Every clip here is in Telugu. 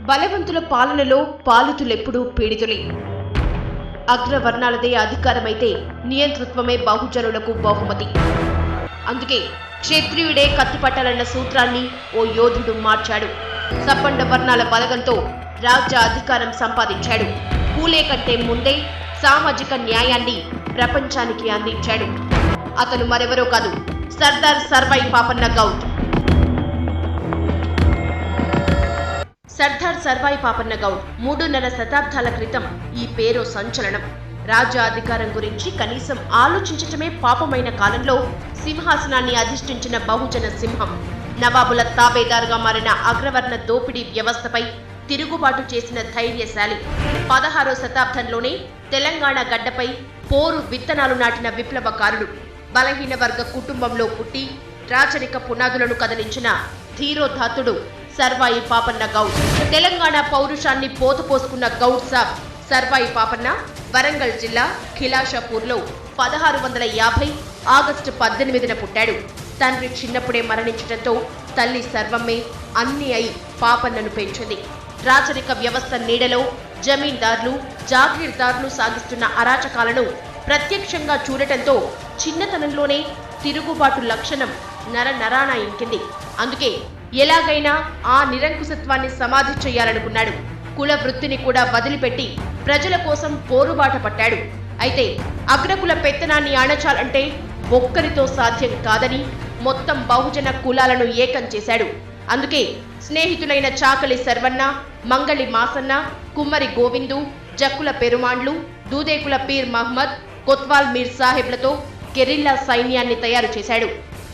బలవంతుల పాలనలో పాలితులెప్పుడూ పీడితులే. అగ్రవర్ణాలదే అధికారమైతే నియంతృత్వమే బహుజనులకు బహుమతి. అందుకే క్షత్రియుడే కత్తిపట్టాలన్న సూత్రాన్ని ఓ యోధుడు మార్చాడు. సబ్బండ వర్ణాల బలగంతో రాజ్య అధికారం సంపాదించాడు. పూలే కంటే ముందే సామాజిక న్యాయాన్ని ప్రపంచానికి అందించాడు. అతను మరెవరో కాదు, సర్దార్ సర్వాయి పాపన్న గౌడ్. సర్దార్ సర్వాయి పాపన్న గౌడ్ 3.5 శతాబ్దాల క్రితం ఈ పేరు సంచలనం. రాజ్య అధికారం గురించి కనీసం ఆలోచించటమే పాపమైన కాలంలో సింహాసనాన్ని అధిష్ఠించిన బహుజన సింహం, నవాబుల తాబేదారుగా మారిన అగ్రవర్ణ దోపిడీ వ్యవస్థపై తిరుగుబాటు చేసిన ధైర్యశాలి. 16వ శతాబ్దంలోనే తెలంగాణ గడ్డపై పోరు విత్తనాలు నాటిన విప్లవకారుడు. బలహీన వర్గ కుటుంబంలో పుట్టి రాచరిక పునాదులను కదిలించిన ధీరోధాతుడు సర్వాయి పాపన్న గౌడ్. తెలంగాణ పౌరుషాన్ని పోతపోసుకున్న గౌడ్ సాబ్ సర్వాయి పాపన్న వరంగల్ జిల్లా ఖిలాషాపూర్లో 1650 ఆగస్టు 18న పుట్టాడు. తండ్రి చిన్నప్పుడే మరణించడంతో తల్లి సర్వమ్మే అన్ని అయి పాపన్నను పెంచింది. రాచరిక వ్యవస్థ నీడలో జమీందార్లు, జాగీర్దార్లు సాగిస్తున్న అరాచకాలను ప్రత్యక్షంగా చూడటంతో చిన్నతనంలోనే తిరుగుబాటు లక్షణం నరాన ఇంకింది. అందుకే ఎలాగైనా ఆ నిరంకుశత్వాన్ని సమాధి చేయాలనుకున్నాడు. కుల వృత్తిని కూడా వదిలిపెట్టి ప్రజల కోసం పోరుబాట పట్టాడు. అయితే అగ్రకుల పెత్తనాన్ని అణచాలంటే ఒక్కరితో సాధ్యం కాదని మొత్తం బహుజన కులాలను ఏకం చేశాడు. అందుకే స్నేహితులైన చాకలి సర్వన్న, మంగళి మాసన్న, కుమ్మరి గోవిందు, జక్కుల పెరుమాండ్లు, దూదేకుల పీర్ మహ్మద్, కొత్వాల్ మీర్ సాహెబ్లతో గెరిల్లా సైన్యాన్ని తయారు చేశాడు.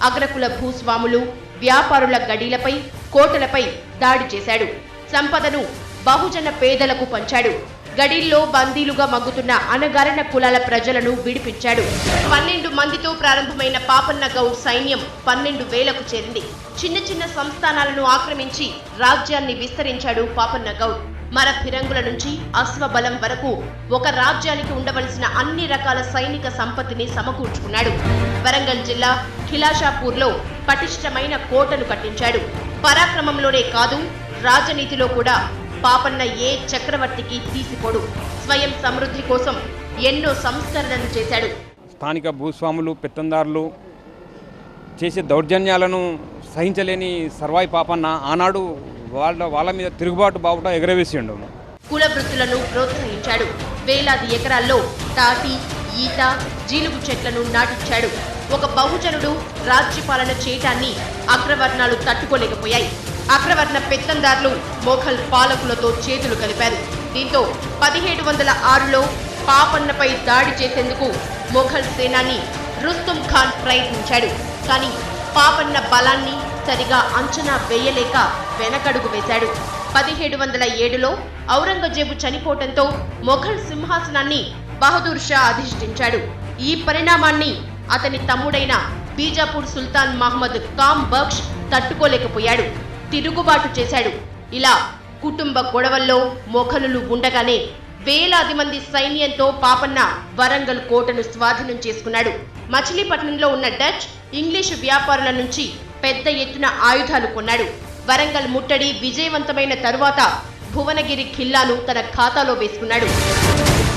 అగ్రకుల భూస్వాములు, వ్యాపారుల గడీలపై, కోటలపై దాడి చేశాడు. సంపదను బహుజన పేదలకు పంచాడు. గడీల్లో బందీలుగా మగ్గుతున్న అణగారిన కులాల ప్రజలను విడిపించాడు. 12 మందితో ప్రారంభమైన పాపన్న గౌడ్ సైన్యం 12,000కు చేరింది. చిన్న చిన్న సంస్థానాలను ఆక్రమించి రాజ్యాన్ని విస్తరించాడు పాపన్న గౌడ్. మరఫిరంగుల నుంచి అశ్వబలం వరకు ఒక రాజ్యానికి ఉండవలసిన అన్ని రకాల సైనిక సంపత్తిని సమకూర్చుకున్నాడు. వరంగల్ జిల్లా ఖిలాషాపూర్లో పటిష్టమైన కోటను కట్టించాడు. పరాక్రమంలోనే కాదు, రాజనీతిలో కూడా పాపన్న ఏ చక్రవర్తికి తీసిపోడు. స్వయం సమృద్ధి కోసం ఎన్నో సంస్కరణలు చేశాడు. స్థానిక భూస్వాములు, పెత్తందారులు చేసే దౌర్జన్యాలను సహించలేని సర్వాయి పాపన్న ఆనాడు వాళ్ళ మీద తిరుగుబాటు బావుట ఎగరవేసిండు. కుల వృత్తులను ప్రోత్సహించాడు. వేలాది ఎకరాల్లో తాటి, ఈత, జీలుగు చెట్లను నాటించాడు. ఒక బహుజనుడు రాజ్యపాలన చేయటాన్ని అగ్రవర్ణాలు తట్టుకోలేకపోయాయి. అగ్రవర్ణ పెత్తందారులు మొఘల్ పాలకులతో చేతులు కలిపారు. దీంతో 1706లో పాపన్నపై దాడి చేసేందుకు మొఘల్ సేనాని రుస్తుం ఖాన్ ప్రయత్నించాడు. కానీ పాపన్న బలాన్ని సరిగా అంచనా వేయలేక వెనకడుగు వేశాడు. 1707లో ఔరంగజేబు చనిపోవటంతో మొఘల్ సింహాసనాన్ని బహదూర్ షా అధిష్ఠించాడు. ఈ పరిణామాన్ని అతని తమ్ముడైన బీజాపూర్ సుల్తాన్ మహ్మద్ కామ్ బక్ష్ తట్టుకోలేకపోయాడు. తిరుగుబాటు చేశాడు. ఇలా కుటుంబ గొడవల్లో మొఘలులు ఉండగానే వేలాది మంది సైన్యంతో పాపన్న వరంగల్ కోటను స్వాధీనం చేసుకున్నాడు. మచిలీపట్నంలో ఉన్న డచ్, ఇంగ్లీషు వ్యాపారుల నుంచి పెద్ద ఎత్తున ఆయుధాలు కొన్నాడు. వరంగల్ ముట్టడి విజయవంతమైన తరువాత భువనగిరి ఖిల్లాను తన ఖాతాలో వేసుకున్నాడు.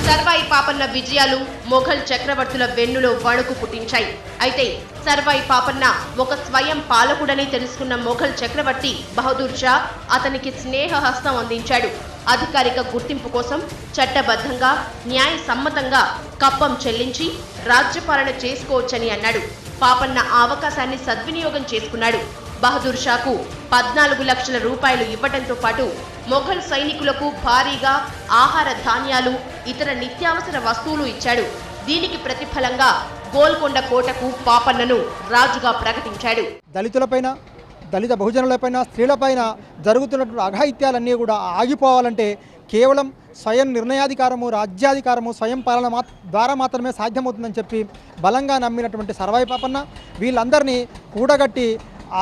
సర్వాయి పాపన్న విజయాలు మొఘల్ చక్రవర్తుల వెన్నులో వణుకు పుట్టించాయి. అయితే సర్వాయి పాపన్న ఒక స్వయం పాలకుడని తెలుసుకున్న మొఘల్ చక్రవర్తి బహదూర్ షా అతనికి స్నేహహస్తం అందించాడు. అధికారిక గుర్తింపు కోసం చట్టబద్ధంగా, న్యాయ సమ్మతంగా కప్పం చెల్లించి రాజ్యపాలన చేసుకోవచ్చని అన్నాడు. పాపన్న ఆ అవకాశాన్ని సద్వినియోగం చేసుకున్నాడు. బహదూర్ షాకు 14 లక్షల రూపాయలు ఇవ్వడంతో పాటు మొఘల్ సైనికులకు భారీగా ఆహార ధాన్యాలు, ఇతర నిత్యావసర వస్తువులు ఇచ్చాడు. దీనికి ప్రతిఫలంగా గోల్కొండ కోటకు పాపన్నను రాజుగా ప్రకటించాడు. దళితులపైన, దళిత బహుజనులపైన, స్త్రీలపైన జరుగుతున్నటువంటి అఘాయిత్యాలన్నీ కూడా ఆగిపోవాలంటే కేవలం స్వయం నిర్ణయాధికారము, రాజ్యాధికారము, స్వయం పాలన ద్వారా మాత్రమే సాధ్యమవుతుందని చెప్పి బలంగా నమ్మినటువంటి సర్వాయి పాపన్న వీళ్ళందరినీ కూడగట్టి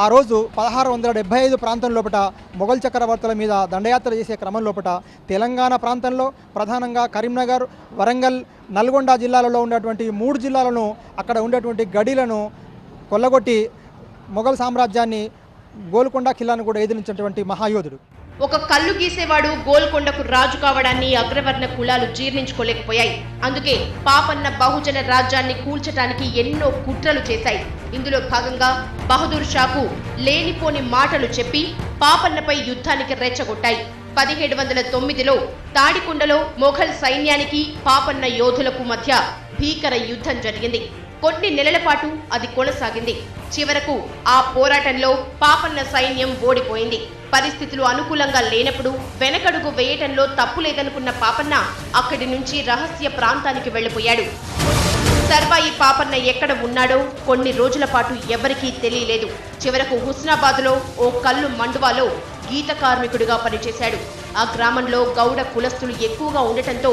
ఆ రోజు 1675 ప్రాంతం లోపల మొఘల్ చక్రవర్తుల మీద దండయాత్ర చేసే క్రమం లోపల తెలంగాణ ప్రాంతంలో ప్రధానంగా కరీంనగర్, వరంగల్, నల్గొండ జిల్లాలలో ఉన్నటువంటి 3 జిల్లాలను, అక్కడ ఉండేటువంటి గడీలను కొల్లగొట్టి మొఘల్ సామ్రాజ్యాన్ని, గోల్కొండ ఖిల్లాను కూడా ఎదిరించినటువంటి మహాయోధుడు. ఒక కళ్ళు గీసేవాడు గోల్కొండకు రాజు కావడాన్ని అగ్రవర్ణ కులాలు జీర్ణించుకోలేకపోయాయి. అందుకే పాపన్న బహుజన రాజ్యాన్ని కూల్చటానికి ఎన్నో కుట్రలు చేశాయి. ఇందులో భాగంగా బహదూర్ షాకు లేనిపోని మాటలు చెప్పి పాపన్నపై యుద్ధానికి రెచ్చగొట్టాయి. 1709లో తాడికొండలో మొఘల్ సైన్యానికి పాపన్న యోధులకు మధ్య భీకర యుద్ధం జరిగింది. కొన్ని నెలల పాటు అది కొనసాగింది. చివరకు ఆ పోరాటంలో పాపన్న సైన్యం ఓడిపోయింది. పరిస్థితులు అనుకూలంగా లేనప్పుడు వెనకడుగు వేయటంలో తప్పు లేదనుకున్న పాపన్న అక్కడి నుంచి రహస్య ప్రాంతానికి వెళ్లిపోయాడు. సర్వాయి పాపన్న ఎక్కడ ఉన్నాడో కొన్ని రోజుల పాటు ఎవరికీ తెలియలేదు. చివరకు హుస్నాబాద్లో ఓ కల్లు మండువాలో గీత కార్మికుడిగా పనిచేశాడు. ఆ గ్రామంలో గౌడ కులస్తులు ఎక్కువగా ఉండటంతో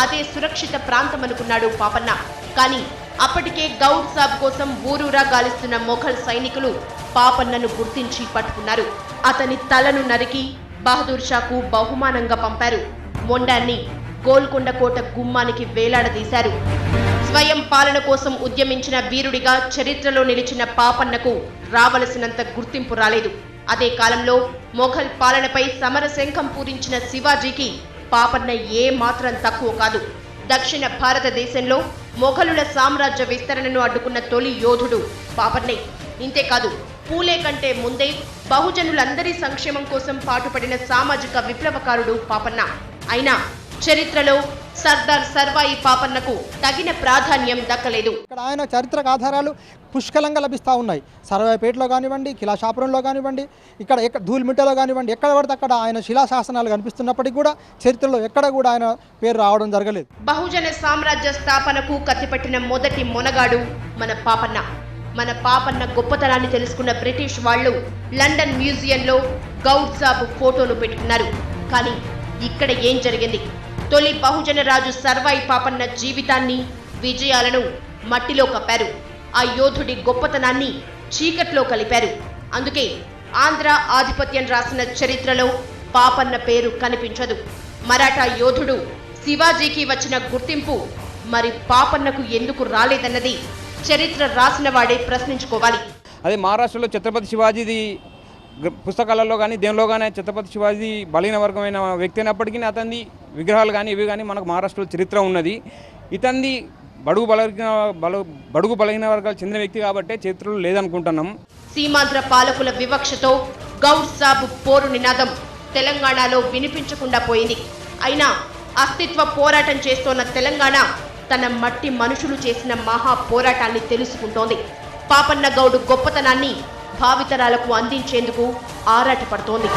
అదే సురక్షిత ప్రాంతం అనుకున్నాడు పాపన్న. కానీ అప్పటికే గౌడ్ సాబ్ కోసం ఊరూరా గాలిస్తున్న మొఘల్ సైనికులు పాపన్నను గుర్తించి పట్టుకున్నారు. అతని తలను నరికి బహదూర్ షాకు బహుమానంగా పంపారు. మొండాన్ని గోల్కొండ కోట గుమ్మానికి వేలాడదీశారు. స్వయం పాలన కోసం ఉద్యమించిన వీరుడిగా చరిత్రలో నిలిచిన పాపన్నకు రావలసినంత గుర్తింపు రాలేదు. అదే కాలంలో మొఘల్ పాలనపై సమరశంఖం పూరించిన శివాజీకి పాపన్న ఏ మాత్రం తక్కువ కాదు. దక్షిణ భారతదేశంలో మొఘలుల సామ్రాజ్య విస్తరణను అడ్డుకున్న తొలి యోధుడు పాపన్నే. ఇంతేకాదు, పూలే కంటే ముందే బహుజనులందరి సంక్షేమం కోసం పాటుపడిన సామాజిక విప్లవకారుడు పాపన్న. అయినా చరిత్రలో సర్దార్ సర్వాయి పాపన్నకు తగిన ప్రాధాన్యం దక్కలేదు. ఇక్కడ ఆయన చారిత్రక ఆధారాలు పుష్కలంగా లభిస్తూ ఉన్నాయి. సర్వాయిపేటలో కానివ్వండి, కిలాషాపురంలో కానివ్వండి, ఇక్కడ ధూల్మిట్టలో కానివ్వండి, ఎక్కడ పడితే అక్కడ ఆయన శిలాశాసనాలు కనిపిస్తున్నప్పటికీ కూడా చరిత్రలో ఎక్కడ కూడా ఆయన పేరు రావడం జరగలేదు. బహుజన సామ్రాజ్య స్థాపనకు కత్తిపట్టిన మొదటి మొనగాడు మన పాపన్న. మన పాపన్న గొప్పతనాన్ని తెలుసుకున్న బ్రిటిష్ వాళ్ళు లండన్ మ్యూజియంలో గౌడ్ సాబ్ ఫోటోను పెట్టుకున్నారు. కానీ ఇక్కడ ఏం జరిగింది? తొలి బహుజన రాజు సర్వాయి పాపన్న జీవితాన్ని, విజయాలను మట్టిలో కప్పారు. ఆ యోధుడి గొప్పతనాన్ని చీకట్లో కలిపారు. అందుకే ఆంధ్ర ఆధిపత్యం రాసిన చరిత్రలో పాపన్న పేరు కనిపించదు. మరాఠా యోధుడు శివాజీకి వచ్చిన గుర్తింపు మరి పాపన్నకు ఎందుకు రాలేదన్నది చరిత్ర రాసిన వాడే ప్రశ్నించుకోవాలి. అదే మహారాష్ట్రలో ఛత్రపతి శివాజీది పుస్తకాలలో కానీ దేనిలో కానీ ఛత్రపతి శివాజీ బలహీన వర్గమైన వ్యక్తి అయినప్పటికీ అతని విగ్రహాలు కానీ ఇవి కానీ మనకు మహారాష్ట్రలో చరిత్ర ఉన్నది. ఇతన్ని బడుగు బలహీన వర్గాలు చెందిన వ్యక్తి కాబట్టే చరిత్రలో లేదనుకుంటున్నాం. సీమాంధ్ర పాలకుల వివక్షతో గౌడ్ సాబ్ పోరు నినాదం తెలంగాణలో వినిపించకుండా పోయింది. అయినా అస్తిత్వ పోరాటం చేస్తోన్న తెలంగాణ తన మట్టి మనుషులు చేసిన మహా పోరాటాన్ని తెలుసుకుంటోంది. పాపన్న గౌడు గొప్పతనాన్ని భావితరాలకు అందించేందుకు ఆరాటపడుతోంది.